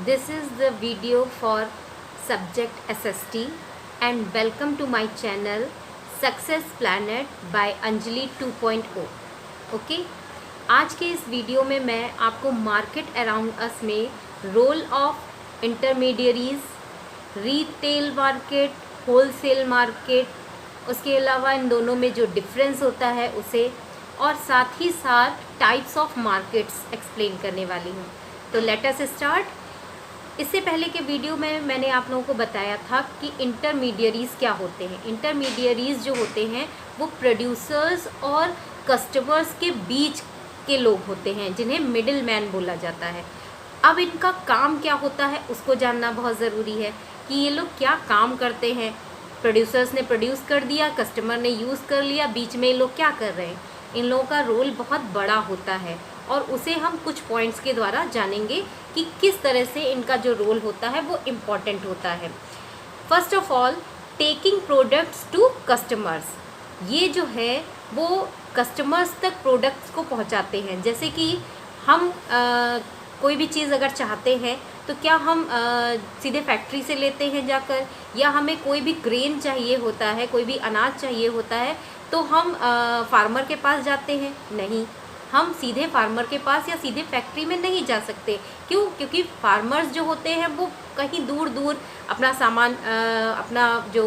This is the video for subject SST and welcome to my channel Success Planet by Anjali 2.0. Okay, आज के इस video में मैं आपको मार्केट अराउंड अस में role of intermediaries, retail market, wholesale market, उसके अलावा इन दोनों में जो डिफरेंस होता है उसे, और साथ ही साथ टाइप्स ऑफ मार्केट्स एक्सप्लेन करने वाली हूँ। तो लेट अस स्टार्ट। इससे पहले के वीडियो में मैंने आप लोगों को बताया था कि इंटरमीडियरीज़ क्या होते हैं। इंटरमीडियरीज़ जो होते हैं वो प्रोड्यूसर्स और कस्टमर्स के बीच के लोग होते हैं, जिन्हें मिडिल मैन बोला जाता है। अब इनका काम क्या होता है उसको जानना बहुत ज़रूरी है कि ये लोग क्या काम करते हैं। प्रोड्यूसर्स ने प्रोड्यूस कर दिया, कस्टमर ने यूज़ कर लिया, बीच में ये लोग क्या कर रहे हैं। इन लोगों का रोल बहुत बड़ा होता है और उसे हम कुछ पॉइंट्स के द्वारा जानेंगे कि किस तरह से इनका जो रोल होता है वो इम्पॉर्टेंट होता है। First of all, taking products to customers. ये जो है वो कस्टमर्स तक प्रोडक्ट्स को पहुंचाते हैं। जैसे कि हम कोई भी चीज़ अगर चाहते हैं तो क्या हम सीधे फैक्ट्री से लेते हैं जाकर, या हमें कोई भी ग्रेन चाहिए होता है, कोई भी अनाज चाहिए होता है तो हम फार्मर के पास जाते हैं? नहीं, हम सीधे फार्मर के पास या सीधे फैक्ट्री में नहीं जा सकते। क्यों? क्योंकि फार्मर्स जो होते हैं वो कहीं दूर दूर अपना सामान, अपना जो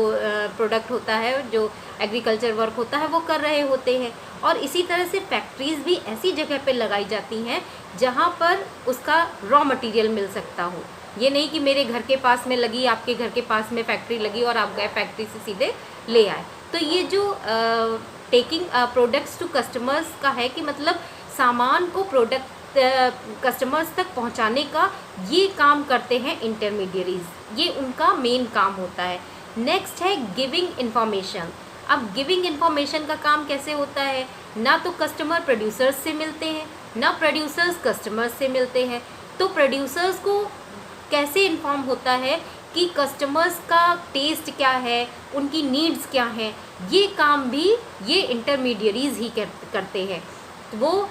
प्रोडक्ट होता है, जो एग्रीकल्चर वर्क होता है वो कर रहे होते हैं। और इसी तरह से फैक्ट्रीज़ भी ऐसी जगह पे लगाई जाती हैं जहाँ पर उसका रॉ मटेरियल मिल सकता हो। ये नहीं कि मेरे घर के पास में लगी, आपके घर के पास में फैक्ट्री लगी और आप गए फैक्ट्री से सीधे ले आए। तो ये जो टेकिंग प्रोडक्ट्स टू कस्टमर्स का है कि मतलब सामान को प्रोडक्ट कस्टमर्स तक पहुंचाने का ये काम करते हैं इंटरमीडियरीज। ये उनका मेन काम होता है। नेक्स्ट है गिविंग इन्फॉर्मेशन। अब गिविंग इन्फॉर्मेशन का काम कैसे होता है? ना तो कस्टमर प्रोड्यूसर्स से मिलते हैं, ना प्रोड्यूसर्स कस्टमर्स से मिलते हैं। तो प्रोड्यूसर्स को कैसे इन्फॉर्म होता है कि कस्टमर्स का टेस्ट क्या है, उनकी नीड्स क्या हैं, ये काम भी ये इंटरमीडियरीज ही करते हैं। वो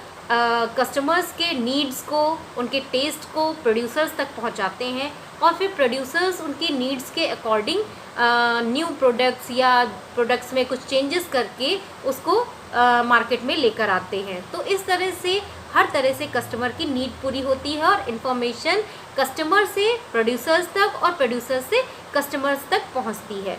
कस्टमर्स के नीड्स को, उनके टेस्ट को प्रोड्यूसर्स तक पहुंचाते हैं और फिर प्रोड्यूसर्स उनकी नीड्स के अकॉर्डिंग न्यू प्रोडक्ट्स या प्रोडक्ट्स में कुछ चेंजेस करके उसको मार्केट में लेकर आते हैं। तो इस तरह से हर तरह से कस्टमर की नीड पूरी होती है और इन्फॉर्मेशन कस्टमर से प्रोड्यूसर्स तक और प्रोड्यूसर्स से कस्टमर्स तक पहुंचती है।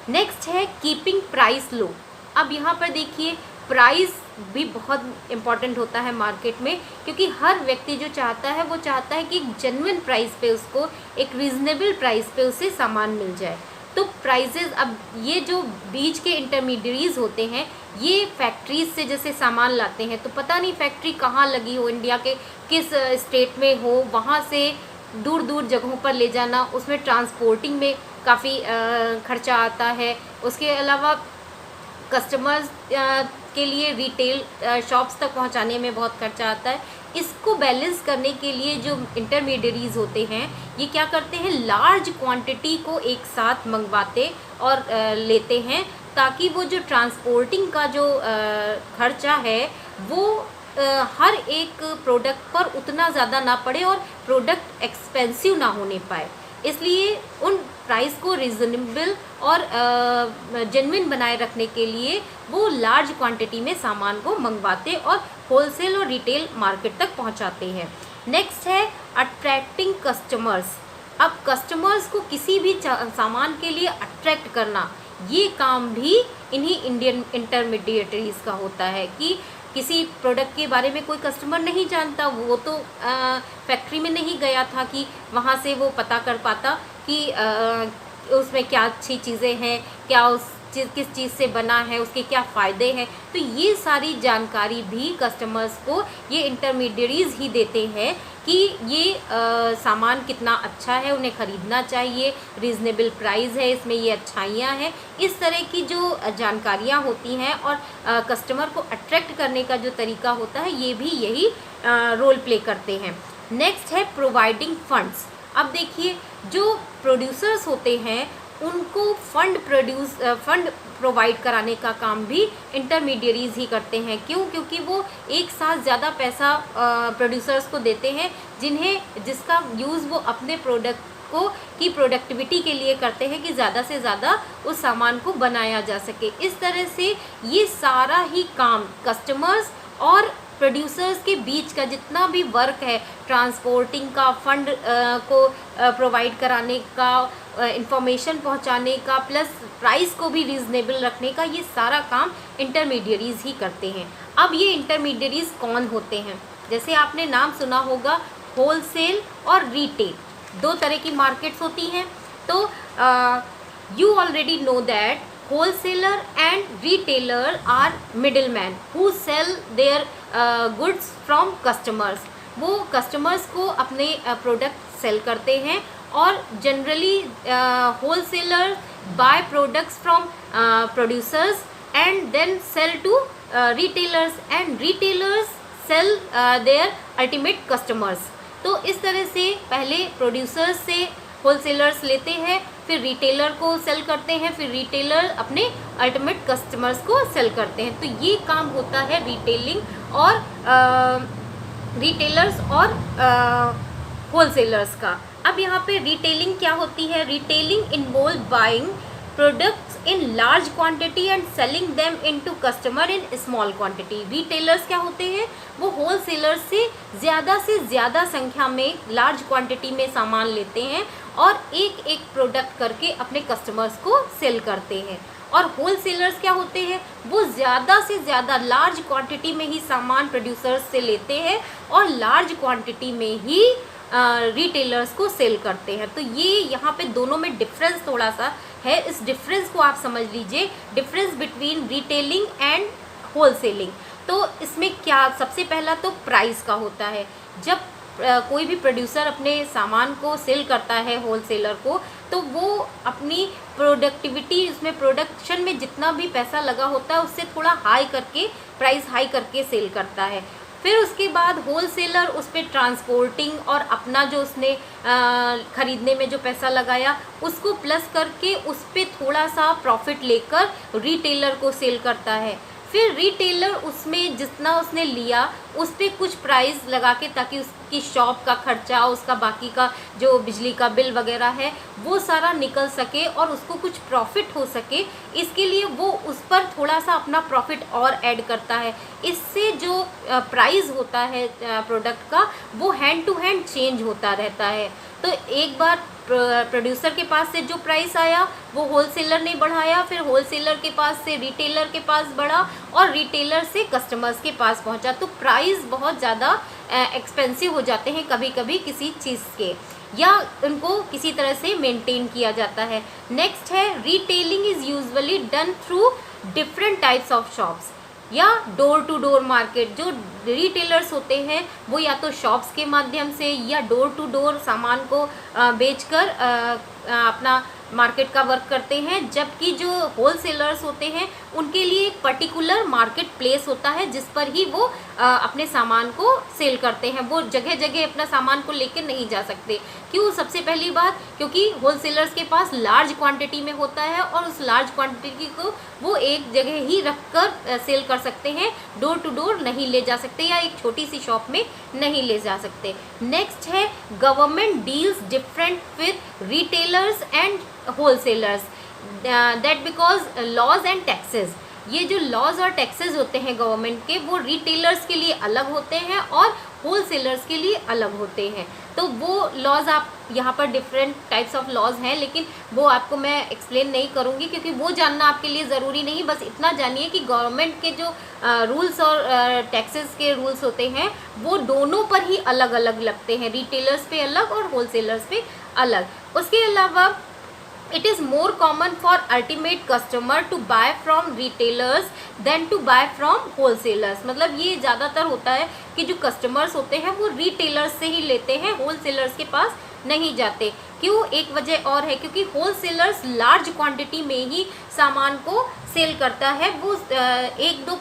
नेक्स्ट है कीपिंग प्राइस लो। अब यहाँ पर देखिए, प्राइस भी बहुत इम्पॉर्टेंट होता है मार्केट में, क्योंकि हर व्यक्ति जो चाहता है वो चाहता है कि एक जेन्युइन प्राइस पे उसको, एक रीज़नेबल प्राइस पे उसे सामान मिल जाए। तो प्राइजेज़, अब ये जो बीच के इंटरमीडियरीज होते हैं ये फैक्ट्रीज से जैसे सामान लाते हैं तो पता नहीं फैक्ट्री कहाँ लगी हो, इंडिया के किस स्टेट में हो, वहाँ से दूर दूर जगहों पर ले जाना, उसमें ट्रांसपोर्टिंग में काफ़ी खर्चा आता है। उसके अलावा कस्टमर्स के लिए रिटेल शॉप्स तक पहुंचाने में बहुत खर्चा आता है। इसको बैलेंस करने के लिए जो इंटरमीडियरीज होते हैं ये क्या करते हैं, लार्ज क्वांटिटी को एक साथ मंगवाते और लेते हैं, ताकि वो जो ट्रांसपोर्टिंग का जो खर्चा है वो हर एक प्रोडक्ट पर उतना ज़्यादा ना पड़े और प्रोडक्ट एक्सपेंसिव ना होने पाए। इसलिए उन प्राइस को रीज़नेबल और जेन्युइन बनाए रखने के लिए वो लार्ज क्वांटिटी में सामान को मंगवाते और होलसेल और रिटेल मार्केट तक पहुंचाते हैं। नेक्स्ट है अट्रैक्टिंग कस्टमर्स। अब कस्टमर्स को किसी भी सामान के लिए अट्रैक्ट करना, ये काम भी इन्हीं इंडियन इंटरमीडिएटरीज का होता है कि किसी प्रोडक्ट के बारे में कोई कस्टमर नहीं जानता, वो तो फैक्ट्री में नहीं गया था कि वहाँ से वो पता कर पाता कि उसमें क्या अच्छी चीज़ें हैं, क्या उस किस चीज़ से बना है, उसके क्या फ़ायदे हैं। तो ये सारी जानकारी भी कस्टमर्स को ये इंटरमीडियरीज ही देते हैं कि ये सामान कितना अच्छा है, उन्हें ख़रीदना चाहिए, रीज़नेबल प्राइस है, इसमें ये अच्छाइयाँ हैं। इस तरह की जो जानकारियाँ होती हैं और कस्टमर को अट्रैक्ट करने का जो तरीका होता है ये भी यही रोल प्ले करते हैं। नेक्स्ट है प्रोवाइडिंग फंड्स। अब देखिए, जो प्रोड्यूसर्स होते हैं उनको फंड प्रोवाइड कराने का काम भी इंटरमीडियरीज ही करते हैं। क्यों? क्योंकि वो एक साथ ज़्यादा पैसा प्रोड्यूसर्स को देते हैं, जिसका यूज़ वो अपने प्रोडक्ट को की प्रोडक्टिविटी के लिए करते हैं कि ज़्यादा से ज़्यादा उस सामान को बनाया जा सके। इस तरह से ये सारा ही काम कस्टमर्स और प्रोड्यूसर्स के बीच का जितना भी वर्क है, ट्रांसपोर्टिंग का, फंड को प्रोवाइड कराने का, इंफॉर्मेशन पहुंचाने का, प्लस प्राइस को भी रीज़नेबल रखने का, ये सारा काम इंटरमीडियरीज ही करते हैं। अब ये इंटरमीडियरीज कौन होते हैं? जैसे आपने नाम सुना होगा होलसेल और रिटेल, दो तरह की मार्केट्स होती हैं। तो you already know that wholesaler and retailer are middlemen who sell their goods from customers। वो कस्टमर्स को अपने प्रोडक्ट सेल करते हैं और generally wholesaler buy products from producers and then sell to retailers and retailers sell their ultimate customers। तो इस तरह से पहले प्रोड्यूसर्स से होलसेलर्स लेते हैं, फिर रिटेलर को सेल करते हैं, फिर रिटेलर अपने अल्टीमेट कस्टमर्स को सेल करते हैं। तो ये काम होता है रिटेलिंग और रिटेलर्स और होलसेलर्स का। अब यहाँ पे रिटेलिंग क्या होती है? Retailing involve buying products in large quantity and selling them into customer in small quantity. Retailers क्या होते हैं? वो होलसेलर्स से ज़्यादा संख्या में लार्ज क्वांटिटी में सामान लेते हैं और एक एक प्रोडक्ट करके अपने कस्टमर्स को सेल करते हैं। और होलसेलर्स क्या होते हैं? वो ज़्यादा से ज़्यादा लार्ज क्वांटिटी में ही सामान प्रोड्यूसर्स से लेते हैं और लार्ज क्वांटिटी में ही रिटेलर्स को सेल करते हैं। तो ये यहाँ पे दोनों में डिफरेंस थोड़ा सा है, इस डिफरेंस को आप समझ लीजिए, difference between retailing and wholesaling. तो इसमें क्या, सबसे पहला तो प्राइस का होता है। जब कोई भी प्रोड्यूसर अपने सामान को सेल करता है होलसेलर को, तो वो अपनी प्रोडक्टिविटी, उसमें प्रोडक्शन में जितना भी पैसा लगा होता है उससे थोड़ा हाई करके, प्राइस हाई करके सेल करता है। फिर उसके बाद होलसेलर उस पर ट्रांसपोर्टिंग और अपना जो उसने ख़रीदने में जो पैसा लगाया उसको प्लस करके उस पर थोड़ा सा प्रॉफिट लेकर रिटेलर को सेल करता है। फिर रिटेलर उसमें जितना उसने लिया उस पर कुछ प्राइस लगा के, ताकि उसकी शॉप का खर्चा, उसका बाकी का जो बिजली का बिल वगैरह है वो सारा निकल सके और उसको कुछ प्रॉफिट हो सके, इसके लिए वो उस पर थोड़ा सा अपना प्रॉफिट और ऐड करता है। इससे जो प्राइस होता है प्रोडक्ट का वो हैंड टू हैंड चेंज होता रहता है। तो एक बार प्रोड्यूसर के पास से जो प्राइस आया वो होलसेलर ने बढ़ाया, फिर होलसेलर के पास से रिटेलर के पास बढ़ा और रिटेलर से कस्टमर्स के पास पहुंचा। तो प्राइस बहुत ज़्यादा एक्सपेंसिव हो जाते हैं कभी कभी किसी चीज़ के, या उनको किसी तरह से मेंटेन किया जाता है। नेक्स्ट है retailing is usually done through different types of shops या डोर टू डोर मार्केट। जो रिटेलर्स होते हैं वो या तो शॉप्स के माध्यम से या डोर टू डोर सामान को बेचकर अपना मार्केट का वर्क करते हैं, जबकि जो होलसेलर्स होते हैं उनके लिए एक पर्टिकुलर मार्केट प्लेस होता है जिस पर ही वो अपने सामान को सेल करते हैं। वो जगह जगह अपना सामान को लेकर नहीं जा सकते। क्यों? सबसे पहली बात, क्योंकि होलसेलर्स के पास लार्ज क्वांटिटी में होता है और उस लार्ज क्वांटिटी को वो एक जगह ही रखकर सेल कर सकते हैं, डोर टू डोर नहीं ले जा सकते या एक छोटी सी शॉप में नहीं ले जा सकते। नेक्स्ट है government deals different with retailers and wholesalers, that because laws and taxes. ये जो लॉज और टैक्सेस होते हैं गवर्नमेंट के, वो रिटेलर्स के लिए अलग होते हैं और होलसेलर्स के लिए अलग होते हैं। तो वो लॉज आप यहाँ पर डिफरेंट टाइप्स ऑफ लॉज हैं, लेकिन वो आपको मैं एक्सप्लेन नहीं करूँगी क्योंकि वो जानना आपके लिए ज़रूरी नहीं। बस इतना जानिए कि गवर्नमेंट के जो रूल्स और टैक्सेस के रूल्स होते हैं वो दोनों पर ही अलग अलग लगते हैं, रिटेलर्स पे अलग और होलसेलर्स पे अलग। उसके अलावा it is more common for ultimate customer to buy from retailers than to buy from wholesalers। मतलब ये ज़्यादातर होता है कि जो कस्टमर्स होते हैं वो रिटेलर्स से ही लेते हैं, होलसेलर्स के पास नहीं जाते। क्यों? एक वजह और है, क्योंकि होलसेलर्स लार्ज क्वांटिटी में ही सामान को सेल करता है, वो एक दो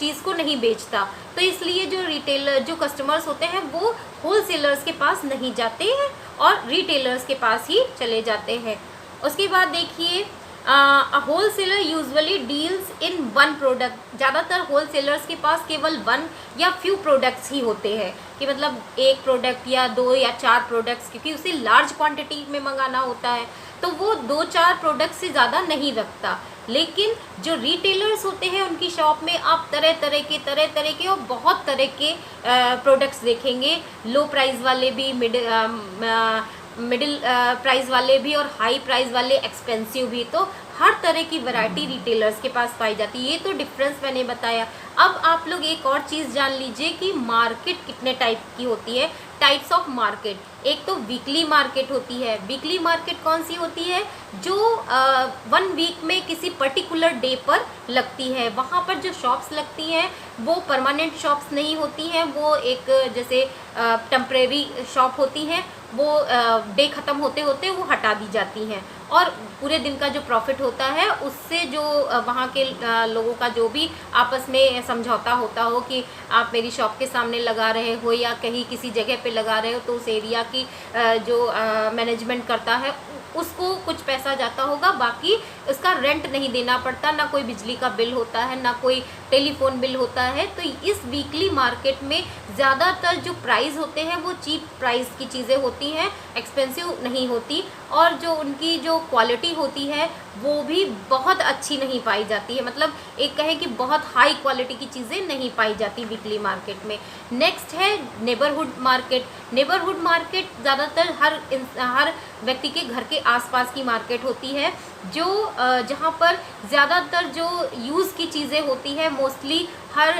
चीज़ को नहीं बेचता। तो इसलिए जो रिटेलर, जो कस्टमर्स होते हैं वो होलसेलर्स के पास नहीं जाते हैं और रिटेलर्स के पास ही चले जाते हैं। उसके बाद देखिए wholesaler usually deals in one product. ज़्यादातर होल सेलर्स के पास केवल वन या फ्यू प्रोडक्ट्स ही होते हैं, कि मतलब एक प्रोडक्ट या दो या चार प्रोडक्ट्स, क्योंकि उसे लार्ज क्वांटिटी में मंगाना होता है तो वो दो चार प्रोडक्ट से ज़्यादा नहीं रखता। लेकिन जो रिटेलर्स होते हैं उनकी शॉप में आप तरह तरह के और बहुत तरह के प्रोडक्ट्स देखेंगे, लो प्राइस वाले भी, मिडिल प्राइस वाले भी और हाई प्राइस वाले, एक्सपेंसिव भी। तो हर तरह की वैरायटी रिटेलर्स के पास पाई जाती है। ये तो डिफरेंस मैंने बताया। अब आप लोग एक और चीज़ जान लीजिए कि मार्केट कितने टाइप की होती है, टाइप्स ऑफ मार्केट। एक तो वीकली मार्केट होती है। वीकली मार्केट कौन सी होती है? जो 1 वीक में किसी पर्टिकुलर डे पर लगती है। वहाँ पर जो शॉप्स लगती हैं वो परमानेंट शॉप्स नहीं होती हैं, वो एक जैसे टेम्परेरी शॉप होती हैं, वो डे ख़त्म होते होते वो हटा दी जाती हैं और पूरे दिन का जो प्रॉफिट होता है उससे जो वहाँ के लोगों का जो भी आपस में समझौता होता हो कि आप मेरी शॉप के सामने लगा रहे हो या कहीं किसी जगह पे लगा रहे हो, तो उस एरिया की जो मैनेजमेंट करता है उसको कुछ पैसा जाता होगा, बाकी उसका रेंट नहीं देना पड़ता, ना कोई बिजली का बिल होता है, ना कोई टेलीफोन बिल होता है। तो इस वीकली मार्केट में ज़्यादातर जो प्राइस होते हैं वो चीप प्राइस की चीज़ें होती हैं, एक्सपेंसिव नहीं होती, और जो उनकी जो क्वालिटी होती है वो भी बहुत अच्छी नहीं पाई जाती है। मतलब एक कहें कि बहुत हाई क्वालिटी की चीज़ें नहीं पाई जाती वीकली मार्केट में। नेक्स्ट है नेबरहुड मार्केट। नेबरहुड मार्केट ज़्यादातर हर व्यक्ति के घर के आसपास की मार्केट होती है, जो जहाँ पर ज़्यादातर जो यूज़ की चीज़ें होती है, मोस्टली हर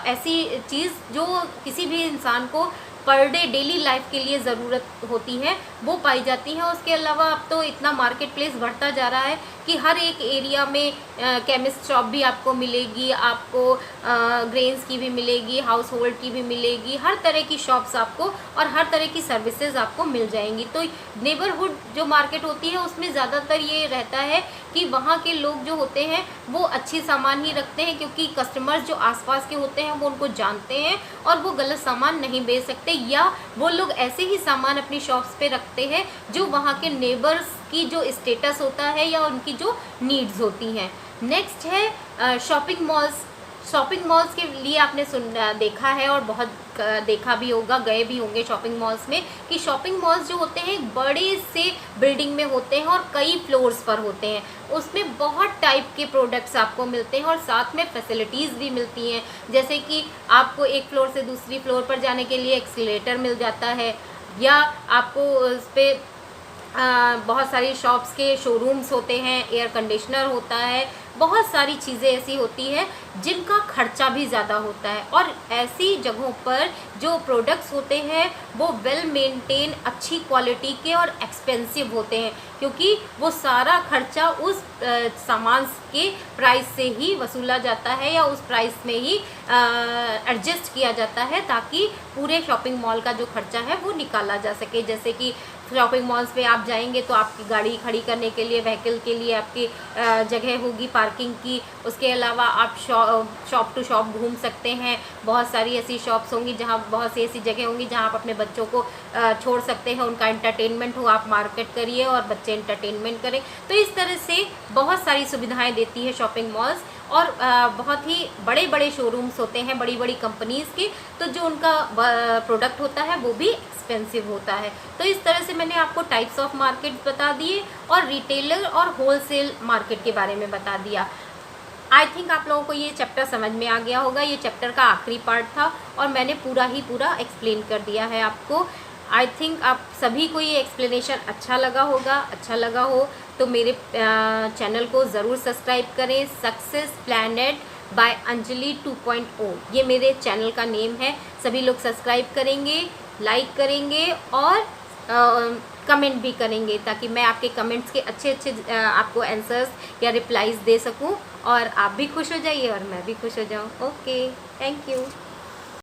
ऐसी चीज़ जो किसी भी इंसान को पर डे डेली लाइफ के लिए ज़रूरत होती है वो पाई जाती है। उसके अलावा अब तो इतना मार्केट प्लेस बढ़ता जा रहा है कि हर एक एरिया में केमिस्ट शॉप भी आपको मिलेगी, आपको ग्रेन्स की भी मिलेगी, हाउस होल्ड की भी मिलेगी, हर तरह की शॉप्स आपको और हर तरह की सर्विसेज आपको मिल जाएंगी। तो नेबरहुड जो मार्केट होती है उसमें ज़्यादातर ये रहता है कि वहाँ के लोग जो होते हैं वो अच्छी सामान ही रखते हैं, क्योंकि कस्टमर्स जो आसपास के होते हैं वो उनको जानते हैं और वो गलत सामान नहीं बेच सकते, या वो लोग ऐसे ही सामान अपनी शॉप्स पे रखते हैं जो वहाँ के नेबर्स की जो स्टेटस होता है या उनकी जो नीड्स होती हैं। नेक्स्ट है शॉपिंग मॉल्स। शॉपिंग मॉल्स के लिए आपने देखा है और बहुत देखा भी होगा, गए भी होंगे शॉपिंग मॉल्स में, कि शॉपिंग मॉल्स जो होते हैं बड़े से बिल्डिंग में होते हैं और कई फ्लोर्स पर होते हैं। उसमें बहुत टाइप के प्रोडक्ट्स आपको मिलते हैं और साथ में फैसिलिटीज़ भी मिलती हैं, जैसे कि आपको एक फ्लोर से दूसरी फ्लोर पर जाने के लिए एक्सीलेटर मिल जाता है, या आपको उस पर बहुत सारी शॉप्स के शोरूम्स होते हैं, एयर कंडीशनर होता है, बहुत सारी चीज़ें ऐसी होती हैं जिनका खर्चा भी ज़्यादा होता है। और ऐसी जगहों पर जो प्रोडक्ट्स होते हैं वो वेल मेंटेन, अच्छी क्वालिटी के और एक्सपेंसिव होते हैं, क्योंकि वो सारा खर्चा उस सामान के प्राइस से ही वसूला जाता है या उस प्राइस में ही एडजस्ट किया जाता है, ताकि पूरे शॉपिंग मॉल का जो खर्चा है वो निकाला जा सके। जैसे कि शॉपिंग मॉल्स पे आप जाएंगे तो आपकी गाड़ी खड़ी करने के लिए, व्हीकल के लिए आपकी जगह होगी पार्किंग की। उसके अलावा आप शॉप टू शॉप घूम सकते हैं, बहुत सारी ऐसी शॉप्स होंगी जहाँ बहुत सी ऐसी जगह होंगी जहाँ आप अपने बच्चों को छोड़ सकते हैं, उनका एंटरटेनमेंट हो, आप मार्केट करिए और बच्चे एंटरटेनमेंट करें। तो इस तरह से बहुत सारी सुविधाएँ देती है शॉपिंग मॉल्स, और बहुत ही बड़े बड़े शोरूम्स होते हैं बड़ी बड़ी कंपनीज़ के, तो जो उनका प्रोडक्ट होता है वो भी एक्सपेंसिव होता है। तो इस तरह से मैंने आपको टाइप्स ऑफ मार्केट बता दिए और रिटेलर और होलसेल मार्केट के बारे में बता दिया। आई थिंक आप लोगों को ये चैप्टर समझ में आ गया होगा। ये चैप्टर का आखिरी पार्ट था और मैंने पूरा एक्सप्लेन कर दिया है आपको। आई थिंक आप सभी को ये एक्सप्लेनेशन अच्छा लगा होगा। अच्छा लगा हो तो मेरे चैनल को ज़रूर सब्सक्राइब करें। सक्सेस प्लैनेट बाय अंजलि 2.0 ये मेरे चैनल का नेम है। सभी लोग सब्सक्राइब करेंगे, लाइक करेंगे और कमेंट भी करेंगे, ताकि मैं आपके कमेंट्स के अच्छे आपको आंसर्स या रिप्लाईज़ दे सकूं और आप भी खुश हो जाइए और मैं भी खुश हो जाऊं। Okay, thank you.